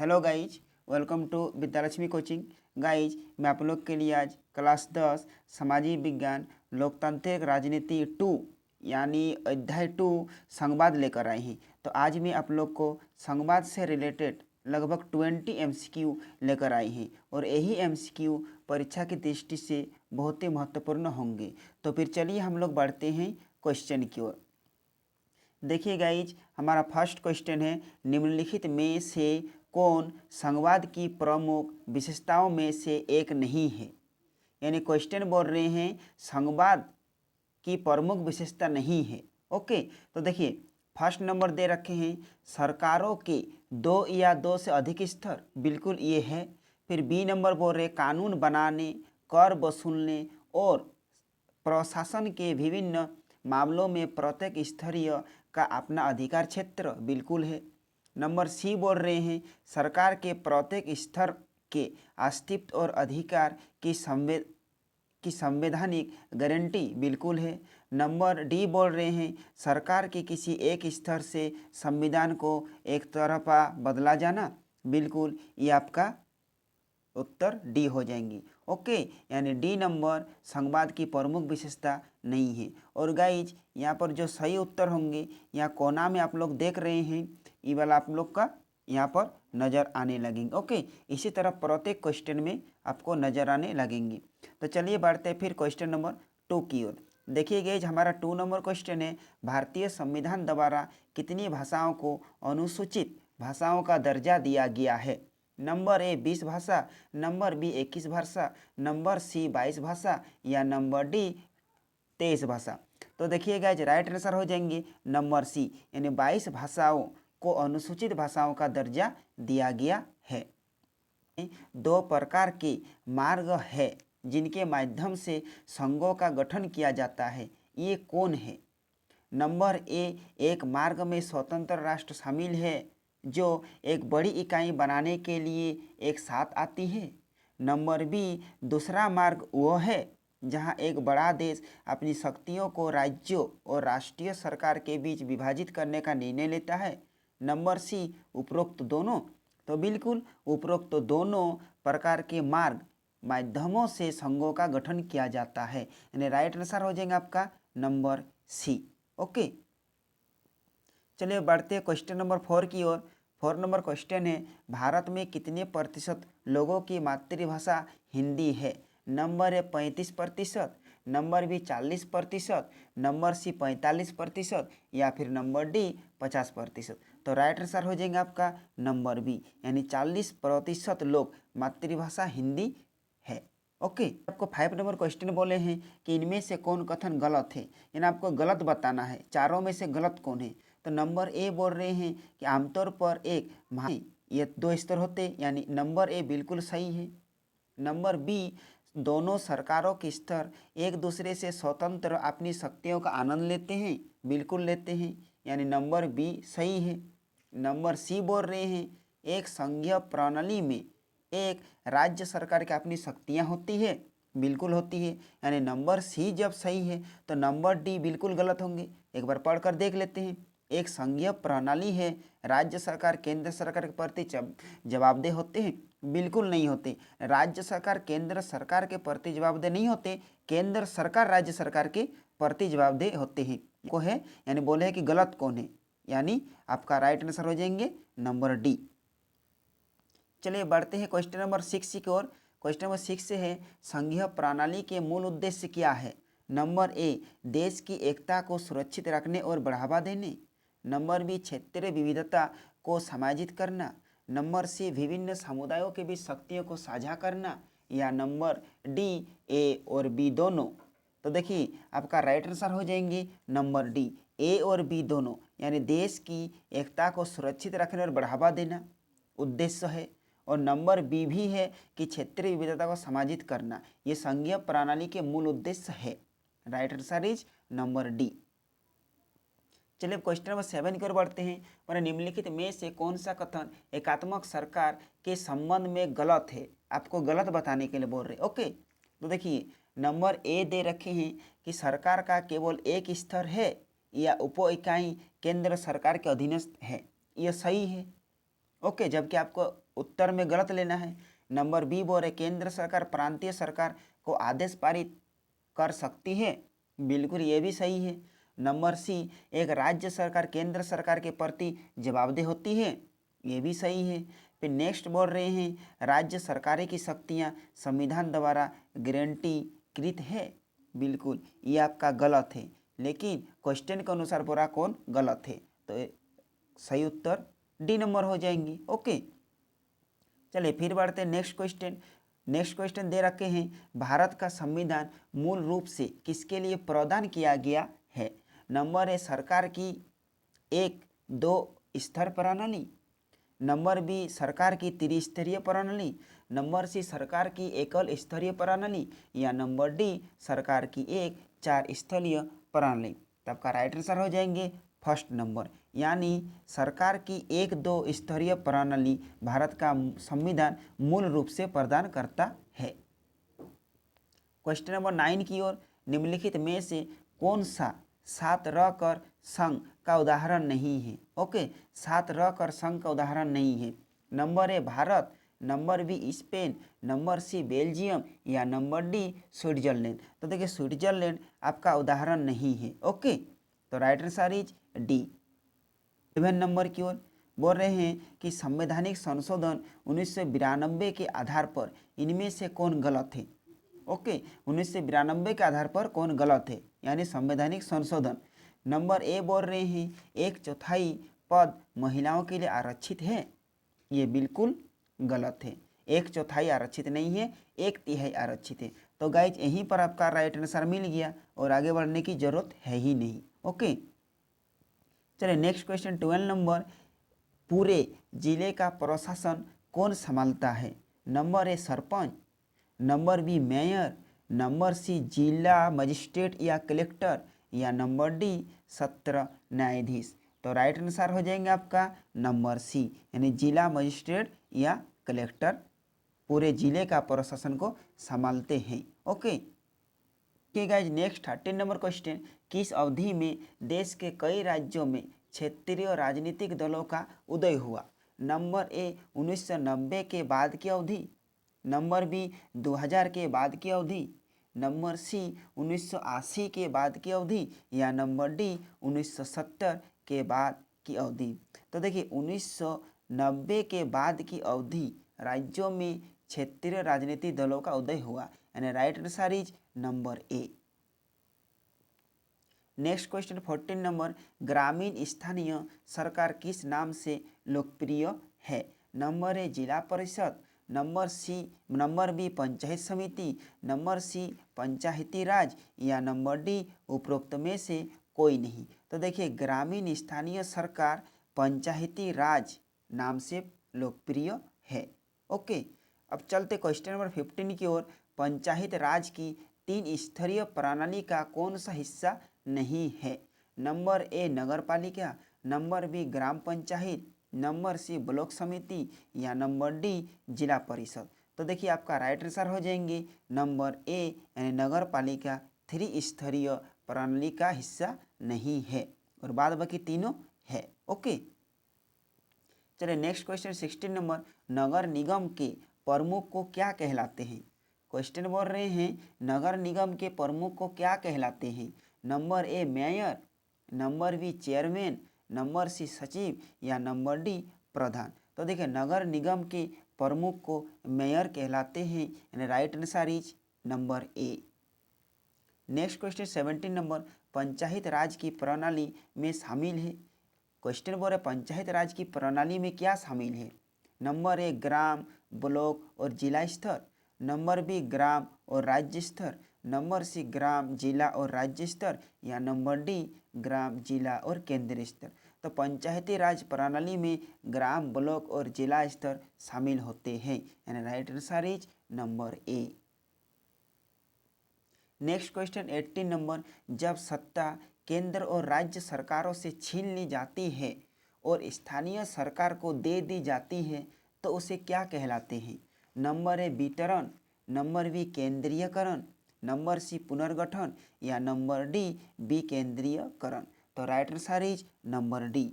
Hello guys, welcome to Vidyalakshmi coaching. Guys, मैं आप लोग के लिए आज क्लास 10 सामाजिक विज्ञान लोकतांत्रिक राजनीति 2 यानी अध्याय 2 संवाद लेकर आए हैं। तो आज मैं आप लोग को संवाद से रिलेटेड लगभग 20 MCQ लेकर आए हैं और यही MCQ परीक्षा की दृष्टि से बहुत ही महत्वपूर्ण होंगे। तो फिर चलिए हम लोग बढ़ते हैं क्वेश्चन की ओर। देखिए गाइज, हमारा फर्स्ट क्वेश्चन है, निम्नलिखित में से कौन संवाद की प्रमुख विशेषताओं में से एक नहीं है। यानी क्वेश्चन बोल रहे हैं संवाद की प्रमुख विशेषता नहीं है। ओके, तो देखिए फर्स्ट नंबर दे रखे हैं सरकारों के दो या दो से अधिक स्तर, बिल्कुल ये है। फिर बी नंबर बोल रहे कानून बनाने, कर वसूलने और प्रशासन के विभिन्न मामलों में प्रत्येक स्तरीय का अपना अधिकार क्षेत्र, बिल्कुल है। नंबर सी बोल रहे हैं सरकार के प्रत्येक स्तर के अस्तित्व और अधिकार की संवैधानिक गारंटी, बिल्कुल है। नंबर डी बोल रहे हैं सरकार के किसी एक स्तर से संविधान को एक तरफा बदला जाना, बिल्कुल, ये आपका उत्तर डी हो जाएंगी। ओके, यानी डी नंबर संवाद की प्रमुख विशेषता नहीं है। और गाइज, यहाँ पर जो सही उत्तर होंगे यहाँ कोना में आप लोग देख रहे हैं, ये वाला आप लोग का यहाँ पर नज़र आने लगेंगे। ओके, इसी तरह प्रत्येक क्वेश्चन में आपको नज़र आने लगेंगे। तो चलिए बढ़ते हैं फिर क्वेश्चन नंबर 2 की ओर। देखिए गाइज, हमारा 2 नंबर क्वेश्चन है, भारतीय संविधान द्वारा कितनी भाषाओं को अनुसूचित भाषाओं का दर्जा दिया गया है। नंबर ए 20 भाषा, नंबर बी 21 भाषा, नंबर सी 22 भाषा या नंबर डी 23 भाषा। तो देखिएगा राइट आंसर हो जाएंगे नंबर सी, यानी 22 भाषाओं को अनुसूचित भाषाओं का दर्जा दिया गया है। दो प्रकार के मार्ग है जिनके माध्यम से संघों का गठन किया जाता है, ये कौन है। नंबर ए, एक मार्ग में स्वतंत्र राष्ट्र शामिल है जो एक बड़ी इकाई बनाने के लिए एक साथ आती है। नंबर बी, दूसरा मार्ग वो है जहां एक बड़ा देश अपनी शक्तियों को राज्यों और राष्ट्रीय सरकार के बीच विभाजित करने का निर्णय लेता है। नंबर सी, उपरोक्त दोनों। तो बिल्कुल उपरोक्त दोनों प्रकार के मार्ग माध्यमों से संघों का गठन किया जाता है, यानी राइट आंसर हो जाएगा आपका नंबर सी। ओके, चलिए बढ़ते हैं क्वेश्चन नंबर 4 की ओर। 4 नंबर क्वेश्चन है, भारत में कितने प्रतिशत लोगों की मातृभाषा हिंदी है। Number A 35%, number B 40%, number C 45% या फिर नंबर डी 50%। तो राइट आंसर हो जाएगा आपका नंबर बी, यानी 40% लोग मातृभाषा हिंदी है। ओके, आपको 5 नंबर क्वेश्चन बोले हैं कि इनमें से कौन कथन गलत है, यानी आपको गलत बताना है, चारों में से गलत कौन है। तो नंबर ए बोल रहे हैं कि आमतौर पर एक ये 2 स्तर होते, यानी नंबर ए बिल्कुल सही है। नंबर बी, दोनों सरकारों के स्तर एक दूसरे से स्वतंत्र अपनी शक्तियों का आनंद लेते हैं, बिल्कुल लेते हैं, यानी नंबर बी सही है। नंबर सी बोल रहे हैं एक संघीय प्रणाली में एक राज्य सरकार की अपनी शक्तियां होती है, बिल्कुल होती है, यानी नंबर सी जब सही है तो नंबर डी बिल्कुल गलत होंगे। एक बार पढ़कर देख लेते हैं। एक संघीय प्रणाली है, राज्य सरकार केंद्र सरकार के प्रति जवाबदेह होते हैं, बिल्कुल नहीं होते। राज्य सरकार केंद्र सरकार के प्रति जवाबदेह नहीं होते, केंद्र सरकार राज्य सरकार के प्रति जवाबदेह होते हैं। को है, यानी बोले है कि गलत कौन है, यानी आपका राइट आंसर हो जाएंगे नंबर डी। चलिए बढ़ते हैं क्वेश्चन नंबर 6 की ओर। क्वेश्चन नंबर 6 से है, संघीय प्रणाली के मूल उद्देश्य क्या है। नंबर ए, देश की एकता को सुरक्षित रखने और बढ़ावा देने। नंबर बी, क्षेत्रीय विविधता को समाजित करना। नंबर सी, विभिन्न समुदायों के बीच शक्तियों को साझा करना या नंबर डी, ए और बी दोनों। तो देखिए आपका राइट आंसर हो जाएंगे नंबर डी, ए और बी दोनों, यानी देश की एकता को सुरक्षित रखने और बढ़ावा देना उद्देश्य है। और नंबर बी भी है कि क्षेत्रीय विविधता को समाजित करना, ये संघीय प्रणाली के मूल उद्देश्य है। Right answer is number D. चलिए क्वेश्चन नंबर 7 की ओर बढ़ते हैं। और निम्नलिखित में से कौन सा कथन एकात्मक सरकार के संबंध में गलत है, आपको गलत बताने के लिए बोल रहे। ओके, तो देखिए नंबर ए दे रखे हैं कि सरकार का केवल एक स्तर है या उप इकाई केंद्र सरकार के अधीनस्थ है, यह सही है। ओके, जबकि आपको उत्तर में गलत लेना है। नंबर बी बोल रहे केंद्र सरकार प्रांतीय सरकार को आदेश पारित कर सकती है, बिल्कुल ये भी सही है। नंबर सी एक राज्य सरकार केंद्र सरकार के प्रति जवाबदेह होती है, ये भी सही है। फिर नेक्स्ट बोल रहे हैं राज्य सरकारें की शक्तियाँ संविधान द्वारा गारंटीकृत है, बिल्कुल ये आपका गलत है, लेकिन क्वेश्चन के अनुसार पूरा कौन गलत है, तो सही उत्तर डी नंबर हो जाएंगी। ओके चलिए फिर बढ़ते हैं नेक्स्ट क्वेश्चन। नेक्स्ट क्वेश्चन दे रखे हैं भारत का संविधान मूल रूप से किसके लिए प्रावधान किया गया है। नंबर ए सरकार की एक दो स्तर प्रणाली, नंबर बी सरकार की त्रिस्तरीय प्रणाली, नंबर सी सरकार की एकल स्तरीय प्रणाली, या नंबर डी सरकार की एक 4 स्तरीय प्रणाली। तब का राइट आंसर हो जाएंगे फर्स्ट नंबर, यानी सरकार की एक दो स्तरीय प्रणाली भारत का संविधान मूल रूप से प्रदान करता है। क्वेश्चन नंबर 9 की ओर, निम्नलिखित में से कौन सा 7 र कर संघ का उदाहरण नहीं है। ओके 7 र कर संघ का उदाहरण नहीं है। Number A Bharat, number B Spain, number C Belgium, या नंबर डी स्विट्जरलैंड। तो देखिए स्विट्जरलैंड आपका उदाहरण नहीं है। ओके तो right answer is D. 11 number की ओर बोल रहे हैं कि संवैधानिक संशोधन 1992 के आधार पर इनमें से कौन गलत है। ओके 1992 के आधार पर कौन गलत है, यानी संवैधानिक संशोधन। नंबर ए बोल रहे हैं 1/4 पद महिलाओं के लिए आरक्षित है, ये बिल्कुल गलत है। 1/4 आरक्षित नहीं है, 1/3 आरक्षित है। तो गाइज यहीं पर आपका राइट आंसर मिल गया और आगे बढ़ने की जरूरत है ही नहीं। ओके चलिए नेक्स्ट क्वेश्चन 12 नंबर, पूरे जिले का प्रशासन कौन संभालता है। Number A sarpanch, number B mayor, number C जिला मजिस्ट्रेट या कलेक्टर, या नंबर डी सत्र न्यायाधीश। तो राइट आंसर हो जाएंगे आपका नंबर सी, यानी जिला मजिस्ट्रेट या कलेक्टर पूरे जिले का प्रशासन को संभालते हैं। Okay guys next 13 number question, किस अवधि में देश के कई राज्यों में क्षेत्रीय राजनीतिक दलों का उदय हुआ। नंबर ए 1990 के बाद की अवधि, नंबर बी 2000 के बाद की अवधि, नंबर सी 1980 के बाद की अवधि, या नंबर डी 1970 के बाद की अवधि। तो देखिए 1990 के बाद की अवधि राज्यों में क्षेत्रीय राजनीतिक दलों का उदय हुआ, यानी right answer is number A. Next question 14 number, ग्रामीण स्थानीय सरकार किस नाम से लोकप्रिय है। नंबर ए जिला परिषद, नंबर बी पंचायत समिति, नंबर सी पंचायती राज, या नंबर डी उपरोक्त में से कोई नहीं। तो देखिए ग्रामीण स्थानीय सरकार पंचायती राज नाम से लोकप्रिय है। ओके अब चलते क्वेश्चन नंबर 15 की ओर, पंचायत राज की 3 स्तरीय प्रणाली का कौन सा हिस्सा नहीं है। नंबर ए नगर पालिका, नंबर बी ग्राम पंचायत, नंबर सी ब्लॉक समिति, या नंबर डी जिला परिषद। तो देखिए आपका राइट आंसर हो जाएंगे नंबर ए, यानी नगर पालिका 3 स्तरीय प्रणाली का हिस्सा नहीं है और बाद बाकी तीनों है। ओके चलिए नेक्स्ट क्वेश्चन 16 नंबर, नगर निगम के प्रमुख को क्या कहलाते हैं। क्वेश्चन बोल रहे हैं नगर निगम के प्रमुख को क्या कहलाते हैं। Number A mayor, number B chairman, number C सचिव, या नंबर डी प्रधान। तो देखिए नगर निगम के प्रमुख को मेयर कहलाते हैं, यानी right answer is number A. Next question 17 number, panchayat raj की प्रणाली में शामिल है। क्वेश्चन बोल रहे पंचायत राज की प्रणाली में क्या शामिल है। नंबर ए ग्राम, ब्लॉक और जिला स्तर, नंबर बी ग्राम और राज्य स्तर, नंबर सी ग्राम, जिला और राज्य स्तर, या नंबर डी ग्राम, जिला और केंद्रीय स्तर। तो पंचायती राज प्रणाली में ग्राम, ब्लॉक और जिला स्तर शामिल होते हैं, यानी right answer is number A. Next question 18 number, जब सत्ता केंद्र और राज्य सरकारों से छीन ली जाती है और स्थानीय सरकार को दे दी जाती है तो उसे क्या कहलाते हैं। नंबर ए वितरण, नंबर बी केंद्रीयकरण, नंबर सी पुनर्गठन, या नंबर डी विकेंद्रीयकरण। तो right answer is number D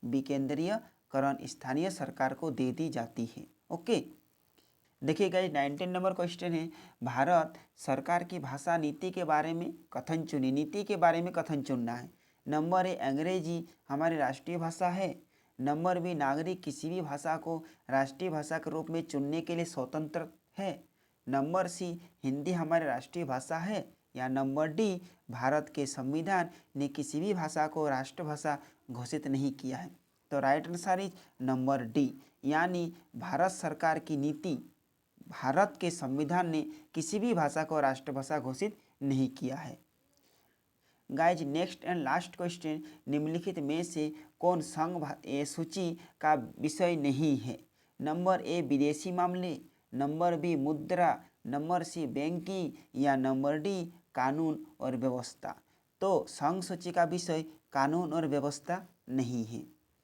विकेंद्रीयकरण स्थानीय सरकार को दे दी जाती है। ओके। देखिए गाइस 19 नंबर क्वेश्चन है, भारत सरकार की भाषा नीति के बारे में कथन चुनिए। नीति के बारे में कथन चुनना है। नंबर ए, अंग्रेजी हमारी राष्ट्रीय भाषा है। नंबर बी, नागरिक किसी भी भाषा को राष्ट्रीय भाषा के रूप में चुनने के लिए स्वतंत्र है। नंबर सी, हिंदी हमारी राष्ट्रीय भाषा है। या नंबर डी, भारत के संविधान ने किसी भी भाषा को राष्ट्रभाषा घोषित नहीं किया है। तो right answer is number D, यानी भारत सरकार की नीति, भारत के संविधान ने किसी भी भाषा को राष्ट्रभाषा घोषित नहीं किया है। Guys next and last question, निम्नलिखित में से कौन संघ सूची का विषय नहीं है? नंबर ए, विदेशी मामले। नंबर बी, मुद्रा। Number C, banking. या नंबर डी, कानून और व्यवस्था। तो संघ सूची का विषय कानून और व्यवस्था नहीं है।